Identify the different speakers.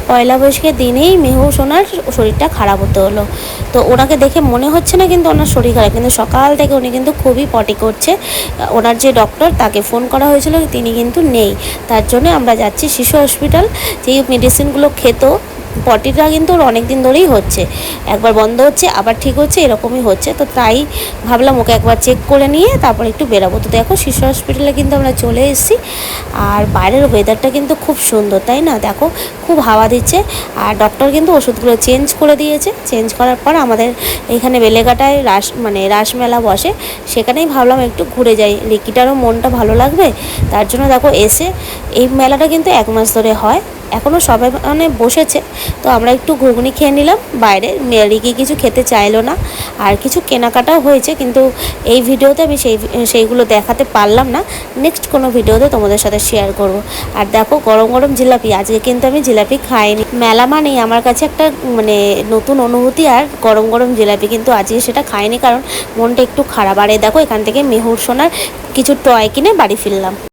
Speaker 1: পয়লা বৈশাখের দিনেই মেহুর সোনার শরীরটা খারাপ হতে হলো। তো ওনাকে দেখে মনে হচ্ছে না কিন্তু ওনার শরীর খারাপ, কিন্তু সকাল থেকে উনি কিন্তু খুবই পটি করছে। ওনার যে ডক্টর তাকে ফোন করা হয়েছিল, তিনি কিন্তু নেই। তার জন্য আমরা যাচ্ছি শিশু হসপিটাল। যেই মেডিসিনগুলো খেত, পটিটা কিন্তু ওর অনেক দিন ধরেই হচ্ছে, একবার বন্ধ হচ্ছে আবার ঠিক হচ্ছে, এরকমই হচ্ছে। তো তাই ভাবলাম ওকে একবার চেক করে নিয়ে তারপর একটু বেরাবো। তো দেখো শিশু হসপিটালে কিন্তু আমরা চলে এসেছি। আর বাইরের ওয়েদারটা কিন্তু খুব সুন্দর, তাই না? দেখো খুব হাওয়া দিচ্ছে। আর ডক্টর কিন্তু ওষুধগুলো চেঞ্জ করে দিয়েছে। চেঞ্জ করার পর আমাদের এখানে বেলেঘাটায় রাসমেলা বসে, সেখানেই ভাবলাম একটু ঘুরে যাই, রিকিটারও মনটা ভালো লাগবে। তার জন্য দেখো এসে, এই মেলাটা কিন্তু 1 মাস ধরে হয়, এখনও সবাই বসেছে। তো আমরা একটু ঘুগনি খেয়ে নিলাম বাইরে, রিকি কিছু খেতে চাইলো না। আর কিছু কেনাকাটাও হয়েছে, কিন্তু এই ভিডিওতে আমি সেইগুলো দেখাতে পারলাম না। নেক্সট কোনো ভিডিওতে তোমাদের সাথে শেয়ার করব। আর দেখো গরম গরম জিলাপি, আজকে কিন্তু আমি জিলাপি খাইনি। মেলা মানেই আমার কাছে একটা নতুন অনুভূতি, আর গরম গরম জিলাপি, কিন্তু আজকে সেটা খাইনি কারণ মনটা একটু খারাপ। আর দেখো এখান থেকে মেহুর সোনার কিছু টয় কিনে বাড়ি ফিরলাম।